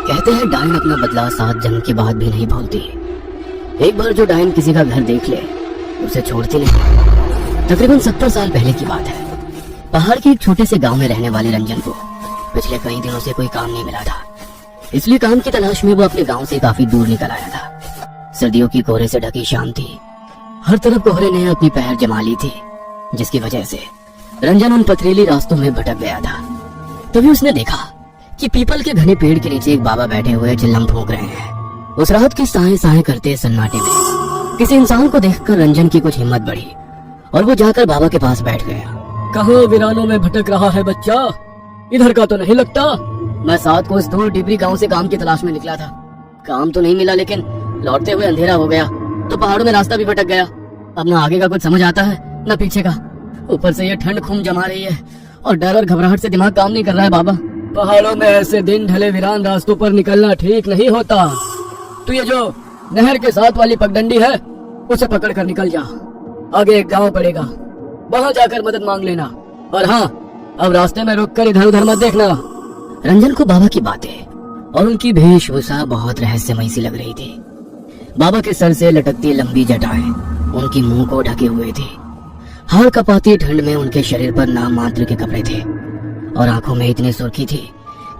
कहते हैं डायन अपना बदला 7 जन्म के बाद भी नहीं भूलती। एक बार जो डायन किसी का घर देख ले उसे छोड़ती नहीं। तकरीबन 70 साल पहले की बात है। पहाड़ के एक छोटे से गांव में रहने वाले रंजन को पिछले कई दिनों से कोई काम नहीं मिला था, इसलिए काम की तलाश में वो अपने गांव से काफी दूर निकल आया था। सर्दियों की कोहरे से ढकी शाम थी। हर तरफ कोहरे ने अपनी पहर जमा ली थी, जिसकी वजह से रंजन उन पथरीली रास्तों में भटक गया था। तभी उसने देखा कि पीपल के घने पेड़ के नीचे एक बाबा बैठे हुए चिल्लम फूंक रहे हैं। उस रात के साए साए करते सन्नाटे में किसी इंसान को देखकर रंजन की कुछ हिम्मत बढ़ी और वो जाकर बाबा के पास बैठ गया। कहाँ वीरानों में भटक रहा है बच्चा? इधर का तो नहीं लगता। मैं 7 कोस दूर डिबरी गांव से काम की तलाश में निकला था। काम तो नहीं मिला, लेकिन लौटते हुए अंधेरा हो गया तो पहाड़ों में रास्ता भी भटक गया। अब न आगे का कुछ समझ आता है न पीछे का। ऊपर से ये ठंड खून जमा रही है और डर और घबराहट से दिमाग काम नहीं कर रहा है। बाबा, पहाड़ों में ऐसे दिन ढले वीरान रास्तों पर निकलना ठीक नहीं होता। तू ये जो नहर के साथ वाली पगडंडी है उसे पकड़ कर निकल जा। आगे एक गांव पड़ेगा, वहाँ जाकर मदद मांग लेना। और हाँ, अब रास्ते में रुककर इधर उधर मत देखना। रंजन को बाबा की बातें और उनकी वेशभूषा बहुत रहस्यमयी सी लग रही थी। बाबा के सर से लटकती लंबी जटाएं उनकी मुंह को ढके हुए थी। हाड़ कपाती ठंड में उनके शरीर पर नाम मात्र के कपड़े थे और आंखों में इतनी सुर्खी थी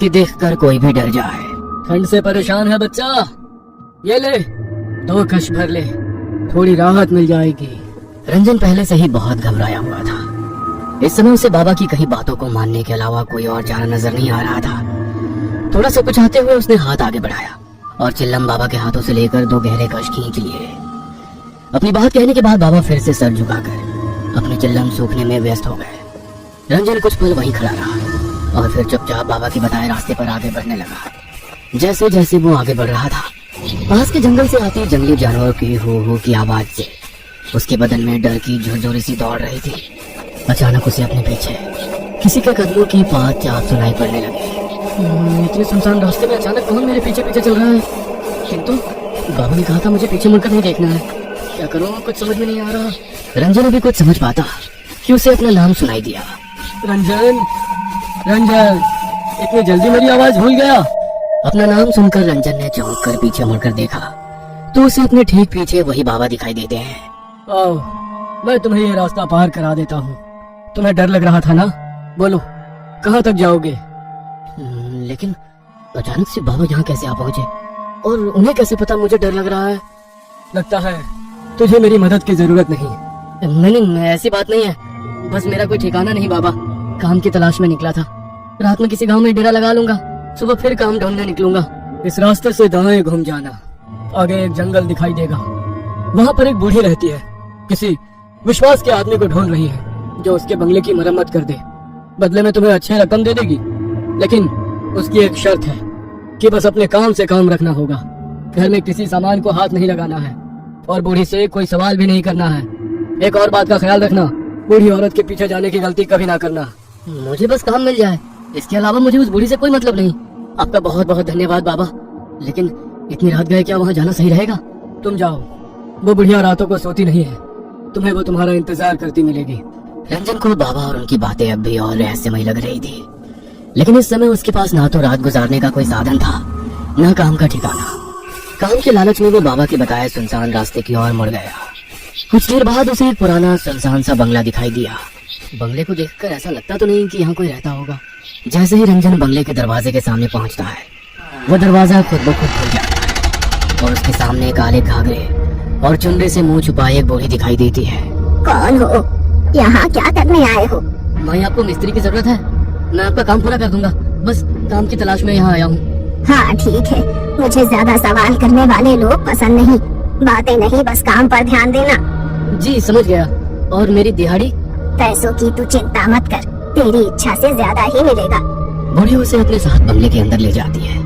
कि देखकर कोई भी डर जाए। ठंड से परेशान है बच्चा? ये ले, 2 कश भर ले, थोड़ी राहत मिल जाएगी। रंजन पहले से ही बहुत घबराया हुआ था। इस समय उसे बाबा की कही बातों को मानने के अलावा कोई और चारा नजर नहीं आ रहा था। थोड़ा सा कुचाते हुए उसने हाथ आगे बढ़ाया और चिल्लम बाबा के हाथों से लेकर 2 गहरे कश खींच लिए। अपनी बात कहने के बाद बाबा फिर से सर झुकाकर अपने चिल्लम सूखने में व्यस्त हो गए। रंजन कुछ पल वहीं खड़ा रहा और फिर चुपचाप बाबा के बताए रास्ते पर आगे बढ़ने लगा। जैसे जैसे वो आगे बढ़ रहा था, पास के जंगल से आती जंगली जानवरों की हो की आवाज से उसके बदन में डर की झुरझुरी सी दौड़ रही थी। अचानक उसे अपने पीछे किसी के कदमों की पात चाप सुनाई पड़ने लगी। इतने सुनसान रास्ते में अचानक कौन मेरे पीछे पीछे चल रहा है? किंतु बाबा ने कहा था मुझे पीछे मुड़कर नहीं देखना है। क्या करूँ, कुछ समझ में नहीं आ रहा। रंजन अभी कुछ समझ पाता कि उसे अपना नाम सुनाई दिया। रंजन, रंजन, इतनी जल्दी मेरी आवाज भूल गया? अपना नाम सुनकर रंजन ने चौंक कर पीछे मुड़कर देखा तो उसे अपने ठीक पीछे वही बाबा दिखाई देते हैं। आओ, मैं तुम्हें ये रास्ता पार करा देता हूँ। तुम्हें डर लग रहा था ना? बोलो, कहाँ तक जाओगे? लेकिन अचानक से बाबा यहाँ कैसे आ पहुँचे और उन्हें कैसे पता मुझे डर लग रहा है? लगता है तुझे मेरी मदद की जरूरत नहीं। नहीं, ऐसी बात नहीं है। बस मेरा कोई ठिकाना नहीं बाबा। काम की तलाश में निकला था। रात में किसी गांव में डेरा लगा लूंगा, सुबह फिर काम ढूंढने निकलूंगा। इस रास्ते से दाएं घूम जाना, आगे एक जंगल दिखाई देगा। वहाँ पर एक बूढ़ी रहती है, किसी विश्वास के आदमी को ढूंढ रही है जो उसके बंगले की मरम्मत कर दे। बदले में तुम्हें अच्छी रकम दे देगी, लेकिन उसकी एक शर्त है कि बस अपने काम से काम रखना होगा। घर में किसी सामान को हाथ नहीं लगाना है और बूढ़ी से कोई सवाल भी नहीं करना है। एक और बात का ख्याल रखना, बूढ़ी औरत के पीछे जाने की गलती कभी ना करना। मुझे बस काम मिल जाए, इसके अलावा मुझे उस बूढ़ी से कोई मतलब नहीं। आपका बहुत बहुत धन्यवाद बाबा, लेकिन इतनी रात गए, क्या वहाँ जाना सही रहेगा? तुम जाओ, वो बुढ़िया रातों को सोती नहीं है। तुम्हें वो तुम्हारा इंतजार करती मिलेगी। रंजन को बाबा और उनकी बातें अब भी और रहस्यमयी लग रही थी, लेकिन इस समय उसके पास ना तो रात गुजारने का कोई साधन था, न काम का ठिकाना। काम के लालच में वो बाबा के बताए सुनसान रास्ते की ओर मुड़ गया। कुछ देर बाद उसे एक पुराना सुनसान सा बंगला दिखाई दिया। बंगले को देखकर ऐसा लगता तो नहीं कि यहाँ कोई रहता होगा। जैसे ही रंजन बंगले के दरवाजे के सामने पहुँचता है, वो दरवाजा खुद ब खुद खुल जाता है और उसके सामने काले घाघरे और चुनरे से मुंह छुपाए एक बूढ़ी दिखाई देती है। कौन हो? यहाँ क्या करने आए हो? भाई, आपको मिस्त्री की जरूरत है? मैं आपका काम पूरा कर दूंगा, बस काम की तलाश में यहाँ आया हूँ। हाँ ठीक है, मुझे ज्यादा सवाल करने वाले लोग पसंद नहीं। बातें नहीं, बस काम पर ध्यान देना। जी समझ गया। और मेरी दिहाड़ी? पैसों की तू चिंता मत कर, तेरी इच्छा से ज्यादा ही मिलेगा। बूढ़ी उसे अपने साथ बंगले के अंदर ले जाती है।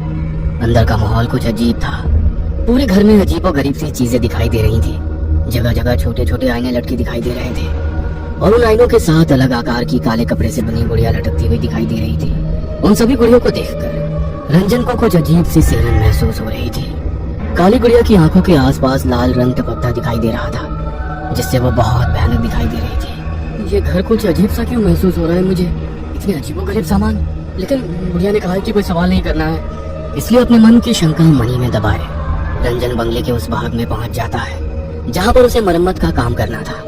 अंदर का माहौल कुछ अजीब था। पूरे घर में अजीब और गरीब सी चीजें दिखाई दे रही थी। जगह जगह छोटे छोटे आईने लटके दिखाई दे रहे थे और उन आईनों के साथ अलग आकार की काले कपड़े से बनी गुड़िया लटकती हुई दिखाई दे रही थी। उन सभी गुड़ियों को देखकर रंजन को कुछ अजीब सी सिहरन महसूस हो रही थी। काली गुड़िया की आंखों के आसपास लाल रंग टपकता दिखाई दे रहा था, जिससे वो बहुत भयानक दिखाई दे रही थी। ये घर कुछ अजीब सा क्यों महसूस हो रहा है मुझे? इतने अजीबोगरीब सामान, लेकिन बुढ़िया ने कहा है कि कोई सवाल नहीं करना है। इसलिए अपने मन की शंका मनी में दबाए रंजन बंगले के उस भाग में पहुंच जाता है जहां पर उसे मरम्मत का काम करना था।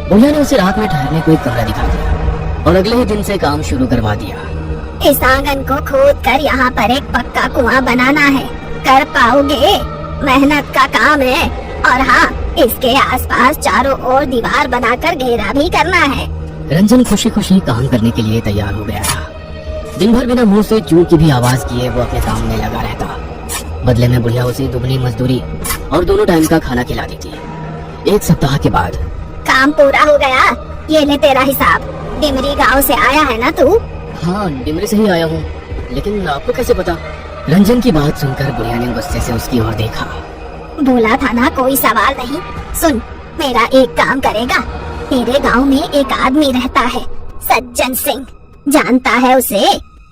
बुढ़िया ने उसे रात में ठहरने को एक कमरा दिखा दिया और अगले ही दिन से काम शुरू करवा दिया। इस आंगन को खोद कर यहाँ पर एक पक्का कुआं बनाना है। कर पाओगे? मेहनत का काम है। और हाँ, इसके आसपास चारों ओर दीवार बनाकर घेरा भी करना है। रंजन खुशी खुशी काम करने के लिए तैयार हो गया था। दिन भर बिना मुंह से चू की भी आवाज किए वो अपने काम में लगा रहता। बदले में बुढ़िया उसे दुगनी मजदूरी और दोनों टाइम का खाना खिला देती। एक सप्ताह के बाद काम पूरा हो गया। ये ले तेरा हिसाब। डिमरी गांव से आया है ना तू? हाँ, डिमरी से ही आया हूँ, लेकिन आपको कैसे पता? रंजन की बात सुनकर बुढ़िया ने गुस्से से उसकी ओर देखा। बोला था ना कोई सवाल नहीं। सुन, मेरा एक काम करेगा। तेरे गांव में एक आदमी रहता है, सज्जन सिंह। जानता है उसे?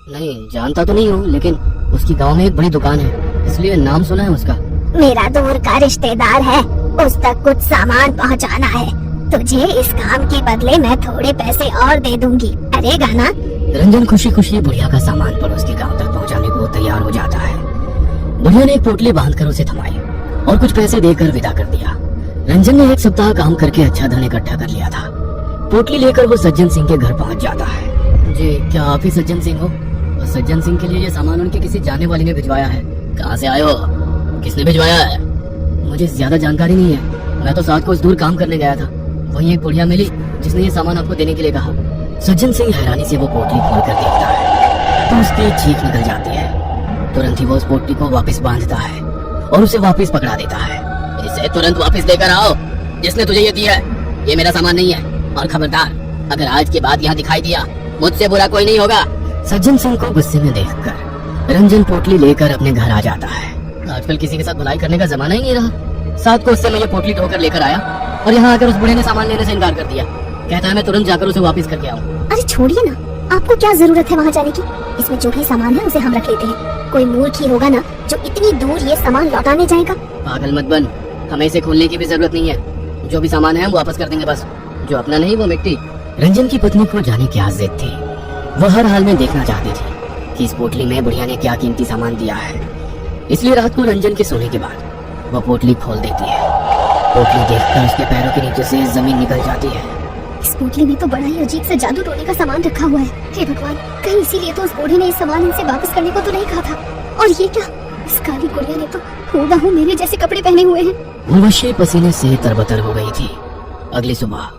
नहीं, जानता तो नहीं हूँ, लेकिन उसकी गांव में एक बड़ी दुकान है, इसलिए नाम सुना है उसका। मेरा दूर का रिश्तेदार है, उस तक कुछ सामान पहुंचाना है। तुझे इस काम के बदले मैं थोड़े पैसे और दे दूंगी। करेगा ना? रंजन खुशी खुशी बुढ़िया का सामान पर उसके गांव तक पहुंचाने को तैयार हो जाता है। बुढ़िया ने एक पोटली बांधकर उसे थमाई और कुछ पैसे देकर विदा कर दिया। रंजन ने एक सप्ताह काम करके अच्छा धन इकट्ठा कर लिया था। पोटली लेकर वो सज्जन सिंह के घर पहुंच जाता है। जी, क्या आप ही सज्जन सिंह हो? और सज्जन सिंह के लिए ये सामान उनके किसी जाने वाले ने भिजवाया है। कहाँ से आए हो? किसने भिजवाया है? मुझे ज्यादा जानकारी नहीं है, मैं तो साथ को दूर काम करने गया था। वहीं एक बुढ़िया मिली जिसने ये सामान आपको देने के लिए कहा। सज्जन सिंह हैरानी से वो पोटली खोलकर देखता है तो उसकी चीख निकल जाती है। तुरंत ही वो उस पोटली को वापस बांधता है और उसे वापस पकड़ा देता है। इसे तुरंत वापस लेकर आओ, जिसने तुझे ये दिया है। ये मेरा सामान नहीं है, और खबरदार, अगर आज के बाद यहाँ दिखाई दिया, मुझसे बुरा कोई नहीं होगा। सज्जन सिंह को गुस्से में देखकर रंजन पोटली लेकर अपने घर आ जाता है। आजकल किसी के साथ भलाई करने का जमाना ही नहीं रहा। साथ को उससे मैं ये पोटली ढोकर लेकर आया और यहाँ आकर उस बूढ़े ने सामान लेने से इनकार कर दिया। कहता है मैं तुरंत जाकर उसे वापस करके आऊँ। अरे छोड़िए ना, आपको क्या जरूरत है वहाँ जाने की? इसमें जो भी सामान है उसे हम रख लेते हैं। कोई मूर्ख ही होगा ना जो इतनी दूर ये सामान लौटाने जाएगा। पागल मत बन, हमें इसे खोलने की भी जरूरत नहीं है। जो भी सामान है हम वापस कर देंगे, बस जो अपना नहीं वो मिट्टी। रंजन की पत्नी को जाने की आज़ थी। वह हर हाल में देखना चाहती थी कि इस पोटली में बुढ़िया ने क्या कीमती सामान दिया है। इसलिए रात को रंजन के सोने के बाद वह पोटली खोल देती है। पोटली देखकर उसके पैरों के नीचे से जमीन निकल जाती है। इस पोटली में तो बड़ा ही अजीब सा जादू टोने का सामान रखा हुआ है। हे भगवान, कहीं इसीलिए तो उस बूढ़े ने इस सामान इनसे वापस करने को तो नहीं कहा था। और ये क्या, इस काली गुड़िया ने तो हूबहू मेरे जैसे कपड़े पहने हुए हैं। मुंशी पसीने से तरबतर हो गई थी। अगली सुबह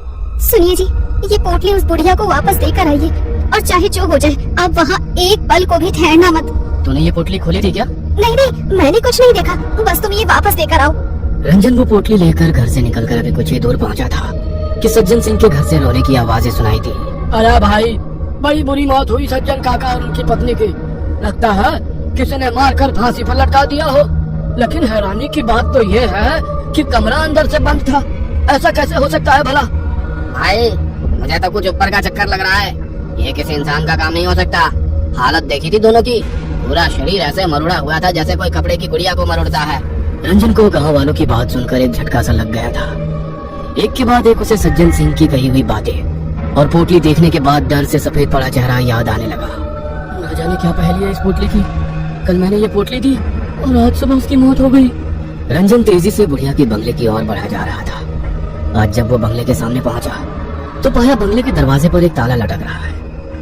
सुनिए जी, ये पोटली उस बुढ़िया को वापस देकर आइए, और चाहे जो हो जाए आप वहाँ एक पल को भी ठहरना मत। तूने ये पोटली खोली थी क्या? नहीं नहीं, मैंने कुछ नहीं देखा, बस तुम ये वापस देकर आओ। रंजन वो पोटली लेकर घर से निकलकर अभी कुछ ही दूर पहुंचा था कि सज्जन सिंह के घर से रोने की आवाजें सुनाई दी। अरे भाई, बड़ी बुरी मौत हुई सज्जन काका और उनकी पत्नी की। लगता है किसी ने मारकर फांसी पर लटका दिया हो। लेकिन हैरानी की बात तो ये है कि कमरा अंदर से बंद था। ऐसा कैसे हो सकता है भला? भाई, मुझे तो कुछ ऊपर का चक्कर लग रहा है। ये किसी इंसान का काम नहीं हो सकता। हालत देखी थी दोनों की, पूरा शरीर ऐसे मरोड़ा हुआ था जैसे कोई कपड़े की गुड़िया को मरोड़ता है। रंजन को गांव वालों की बात सुनकर एक झटका सा लग गया था। एक के बाद एक उसे सज्जन सिंह की कही हुई बातें और पोटली देखने के बाद डर से सफेद पड़ा चेहरा याद आने लगा। न जाने क्या पहेली है इस पोटली की। कल मैंने ये पोटली दी और आज सुबह उसकी मौत हो गई। रंजन तेजी से बुढ़िया के बंगले की ओर बढ़ा जा रहा था। आज जब वो बंगले के सामने पहुंचा तो पाया बंगले के दरवाजे पर एक ताला लटक रहा है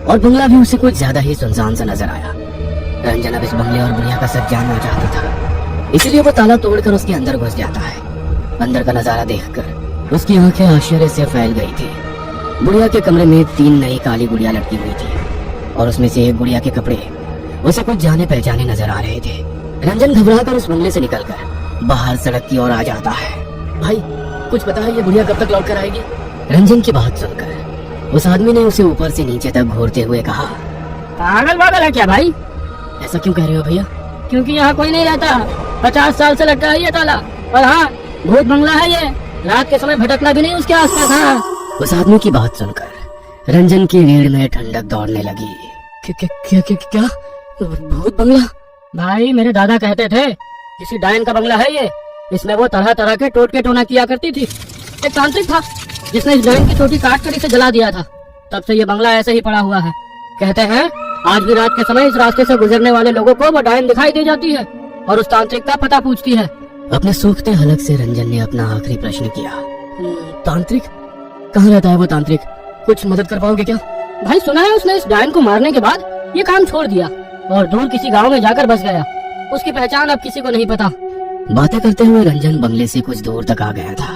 और बंगला भी उसे कुछ ज्यादा ही सुनसान सा नजर आया। रंजन अब इस बंगले और बुढ़िया का सच जानना चाहता था, इसलिए वो ताला तोड़कर उसके अंदर घुस जाता है। अंदर का नजारा देखकर उसकी आंखें आश्चर्य से फैल गई थी। बुढ़िया के कमरे में 3 नई काली गुड़िया लटकी हुई थी और उसमें से एक गुड़िया के कपड़े उसे कुछ जाने पहचाने नजर आ रहे थे। रंजन घबराकर उस बंगले से निकलकर बाहर सड़क की ओर आ जाता है। भाई, कुछ पता है ये बुढ़िया कब तक लौट कर आएगी? रंजन की बात सुनकर उस आदमी ने उसे ऊपर से नीचे तक घूरते हुए कहा, पागल वागल है क्या भाई? ऐसा क्यों कह रहे हो भैया? क्योंकि यहाँ कोई नहीं रहता। 50 साल से लटका है ये ताला। और हाँ, भूत बंगला है ये। रात के समय भटकना भी नहीं उसके आसपास। हाँ। उस आदमी की बात सुनकर रंजन की रीढ़ में ठंडक दौड़ने लगी। क्या भूत बंगला? भाई, मेरे दादा कहते थे किसी डायन का बंगला है ये। इसमें वो तरह तरह के टोटके टोना किया करती थी। एक तांत्रिक था जिसने इस डायन की चोटी काट कर इसे जला दिया था। तब से ये बंगला ऐसे ही पड़ा हुआ है। कहते हैं आज भी रात के समय इस रास्ते से गुजरने वाले लोगों को वो डायन दिखाई दे जाती है और उस तांत्रिक का पता पूछती है। अपने सूखते हलक से रंजन ने अपना आखिरी प्रश्न किया। तांत्रिक? कहाँ रहता है वो तांत्रिक? कुछ मदद कर पाओगे क्या? भाई सुना है उसने इस डायन को मारने के बाद ये काम छोड़ दिया और दूर किसी गांव में जाकर बस गया। उसकी पहचान अब किसी को नहीं पता। बातें करते हुए रंजन बंगले से कुछ दूर तक आ गया था।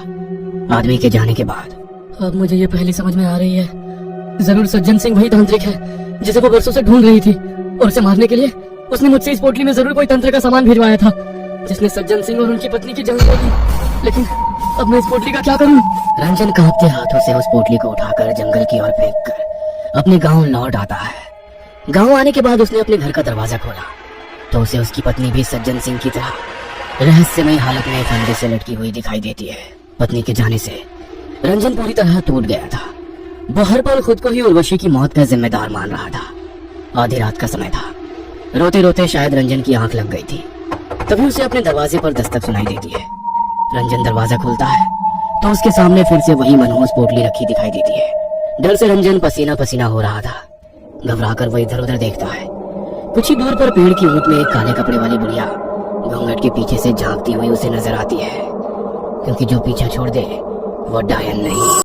आदमी के जाने के बाद अब मुझे ये पहली समझ में आ रही है, जरूर सज्जन सिंह वही तांत्रिक है जिसे वो बरसों से ढूंढ रही थी और उसे मारने के लिए उसने मुझसे इस पोटली में जरूर कोई तंत्र का सामान भिजवाया था जिसने सज्जन सिंह और उनकी पत्नी की जान ले ली। लेकिन अब मैं इस पोटली का क्या करूं? रंजन कांपते हाथों से उस पोटली को उठाकर जंगल की ओर फेंककर अपने गांव लौट आता है। गांव आने के बाद उसने अपने घर का दरवाजा खोला तो उसे उसकी पत्नी भी सज्जन सिंह की तरह रहस्यमय हालत में फंदे से लटकी हुई दिखाई देती है। पत्नी के जाने से रंजन पूरी तरह टूट गया था। वो हर पल खुद को ही उर्वशी की मौत का जिम्मेदार मान रहा था। आधी रात का समय था। रोते रोते शायद रंजन की आंख लग गई थी। तभी उसे अपने दरवाजे पर दस्तक सुनाई देती है। रंजन दरवाजा खोलता है तो उसके सामने फिर से वही मनहूस पोटली रखी दिखाई देती है। डर से रंजन पसीना पसीना हो रहा था। घबराकर वो इधर उधर देखता है। कुछ ही दूर पर पेड़ की ऊंट में एक काले कपड़े वाली बुढ़िया घूंघट के पीछे से झांकती हुई उसे नजर आती है, क्योंकि जो पीछा छोड़ दे वो डायन नहीं।